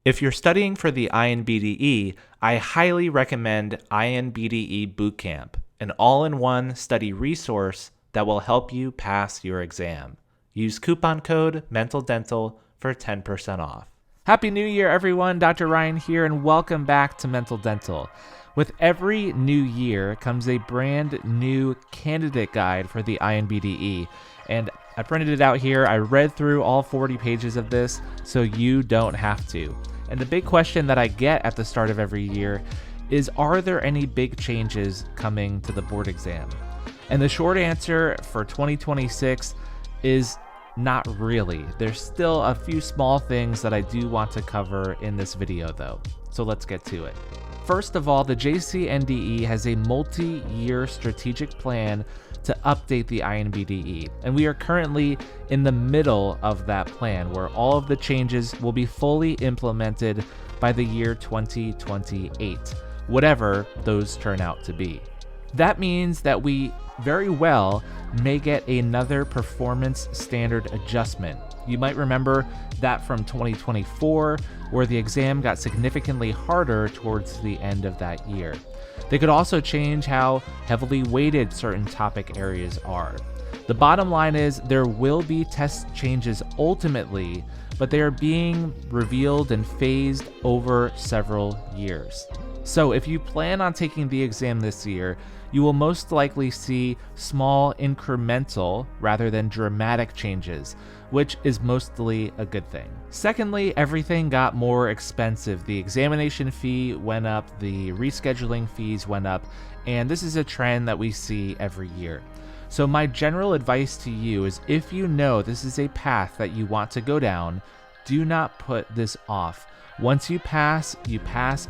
If you're studying for the INBDE, I highly recommend INBDE Bootcamp, an all-in-one study resource that will help you pass your exam. Use coupon code MENTALDENTAL for 10% off. Happy New Year, everyone. Dr. Ryan here, and welcome back to Mental Dental. With every new year comes a brand new candidate guide for the INBDE, and I printed it out here. I read through all 40 pages of this, so you don't have to. And the big question that I get at the start of every year is, are there any big changes coming to the board exam? And the short answer for 2026 is not really. There's still a few small things that I do want to cover in this video though. So let's get to it. First of all, the JCNDE has a multi-year strategic plan to update the INBDE, and we are currently in the middle of that plan where all of the changes will be fully implemented by the year 2028, whatever those turn out to be. That means that we very well may get another performance standard adjustment. You might remember that from 2024, where the exam got significantly harder towards the end of that year. They could also change how heavily weighted certain topic areas are. The bottom line is there will be test changes ultimately, but they are being revealed and phased over several years. So if you plan on taking the exam this year, you will most likely see small incremental rather than dramatic changes, which is mostly a good thing. Secondly, everything got more expensive. The examination fee went up, the rescheduling fees went up, and this is a trend that we see every year. So my general advice to you is, if you know this is a path that you want to go down, do not put this off. Once you pass,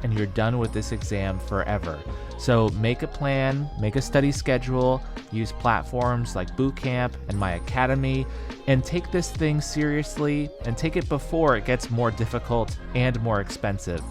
and you're done with this exam forever. So make a plan, make a study schedule, use platforms like Bootcamp and my academy, and take this thing seriously and take it before it gets more difficult and more expensive.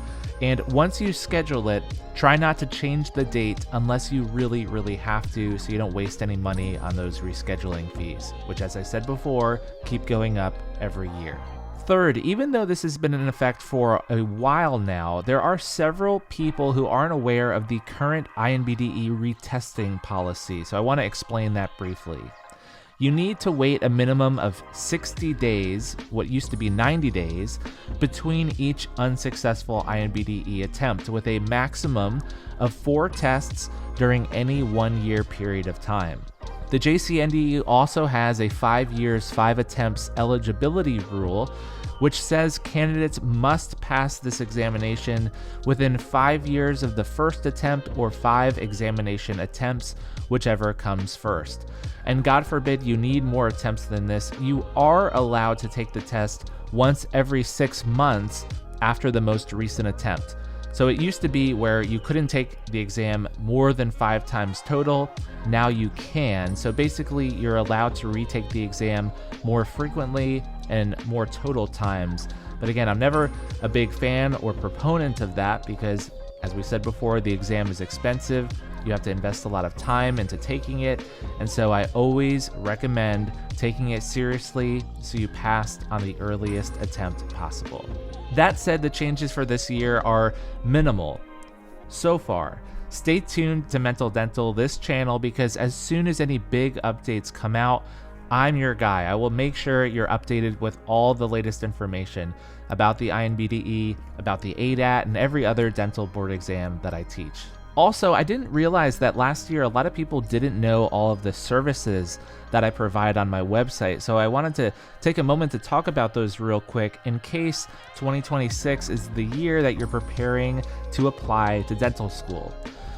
And once you schedule it, try not to change the date unless you really, really have to, so you don't waste any money on those rescheduling fees, which, as I said before, keep going up every year. Third, even though this has been in effect for a while now, there are several people who aren't aware of the current INBDE retesting policy, so I want to explain that briefly. You need to wait a minimum of 60 days, what used to be 90 days, between each unsuccessful INBDE attempt, with a maximum of 4 tests during any 1-year period of time. The JCNDE also has a 5 years, 5 attempts eligibility rule, which says candidates must pass this examination within 5 years of the first attempt or 5 examination attempts, whichever comes first. And God forbid you need more attempts than this, you are allowed to take the test once every 6 months after the most recent attempt. So it used to be where you couldn't take the exam more than 5 times total. Now you can. So basically you're allowed to retake the exam more frequently and more total times. But again, I'm never a big fan or proponent of that because, as we said before, the exam is expensive. You have to invest a lot of time into taking it. And so I always recommend taking it seriously so you pass on the earliest attempt possible. That said, the changes for this year are minimal so far. Stay tuned to Mental Dental, this channel, because as soon as any big updates come out, I'm your guy. I will make sure you're updated with all the latest information about the INBDE, about the ADAT, and every other dental board exam that I teach. Also, I didn't realize that last year a lot of people didn't know all of the services that I provide on my website, so I wanted to take a moment to talk about those real quick in case 2026 is the year that you're preparing to apply to dental school.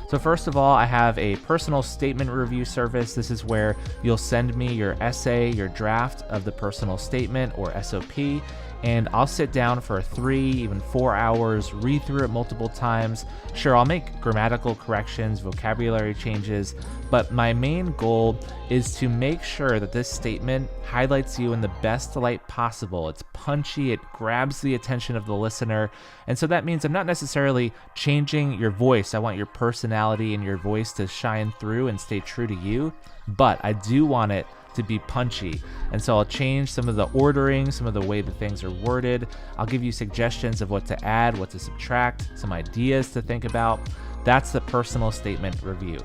So first of all, I have a personal statement review service. This is where you'll send me your essay, your draft of the personal statement or SOP, and I'll sit down for 3, even 4 hours, read through it multiple times. Sure, I'll make grammatical corrections, vocabulary changes, but my main goal is to make sure that this statement highlights you in the best light possible. It's punchy, it grabs the attention of the listener, and so that means I'm not necessarily changing your voice. I want your personality and your voice to shine through and stay true to you, but I do want it to be punchy. And so I'll change some of the ordering, some of the way that things are worded. I'll give you suggestions of what to add, what to subtract, some ideas to think about. That's the personal statement review.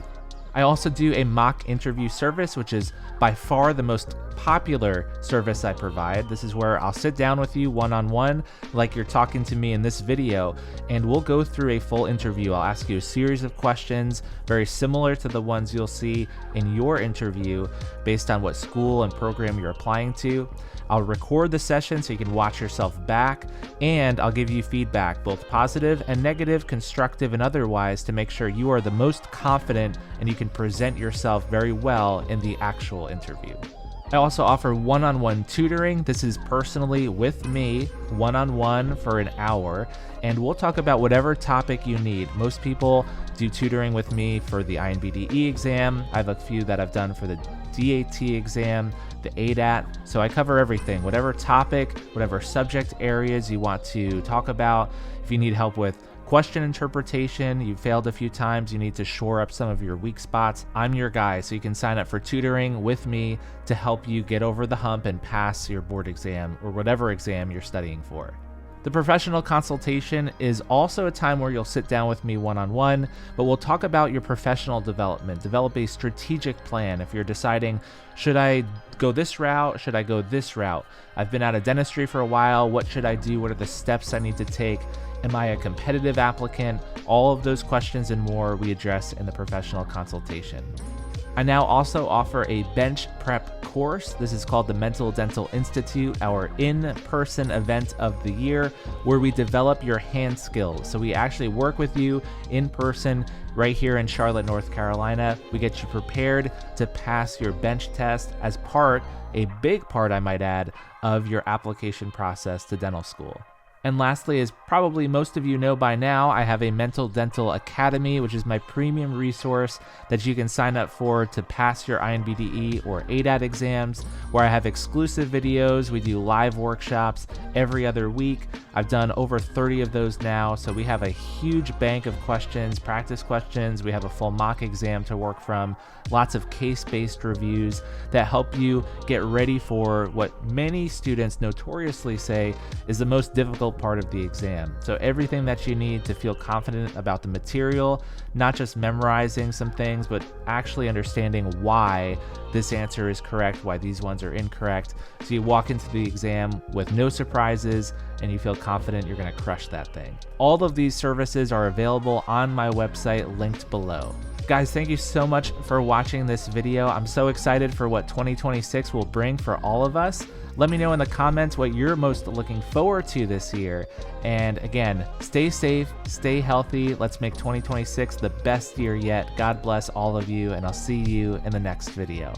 I also do a mock interview service, which is by far the most popular service I provide. This is where I'll sit down with you one-on-one, like you're talking to me in this video, and we'll go through a full interview. I'll ask you a series of questions, very similar to the ones you'll see in your interview based on what school and program you're applying to. I'll record the session so you can watch yourself back, and I'll give you feedback, both positive and negative, constructive and otherwise, to make sure you are the most confident and you can present yourself very well in the actual interview. I also offer one-on-one tutoring. This is personally with me, one-on-one for an hour, and we'll talk about whatever topic you need. Most people do tutoring with me for the INBDE exam. I have a few that I've done for the DAT exam, the ADAT. So I cover everything, whatever topic, whatever subject areas you want to talk about. If you need help with question interpretation, you failed a few times, you need to shore up some of your weak spots, I'm your guy. So you can sign up for tutoring with me to help you get over the hump and pass your board exam or whatever exam you're studying for. The professional consultation is also a time where you'll sit down with me one-on-one, but we'll talk about your professional development, develop a strategic plan. If you're deciding, should I go this route? Should I go this route? I've been out of dentistry for a while. What should I do? What are the steps I need to take? Am I a competitive applicant? All of those questions and more we address in the professional consultation. I now also offer a bench prep course. This is called the Mental Dental Institute, our in-person event of the year, where we develop your hand skills. So we actually work with you in person right here in Charlotte, North Carolina. We get you prepared to pass your bench test as a big part, I might add, of your application process to dental school. And lastly, as probably most of you know by now, I have a Mental Dental Academy, which is my premium resource that you can sign up for to pass your INBDE or ADAT exams, where I have exclusive videos. We do live workshops every other week. I've done over 30 of those now, so we have a huge bank of questions, practice questions. We have a full mock exam to work from, lots of case-based reviews that help you get ready for what many students notoriously say is the most difficult part of the exam. So everything that you need to feel confident about the material, not just memorizing some things, but actually understanding why this answer is correct, why these ones are incorrect. So you walk into the exam with no surprises and you feel confident you're going to crush that thing. All of these services are available on my website, linked below. Guys, thank you so much for watching this video. I'm so excited for what 2026 will bring for all of us. Let me know in the comments what you're most looking forward to this year. And again, stay safe, stay healthy. Let's make 2026 the best year yet. God bless all of you, and I'll see you in the next video.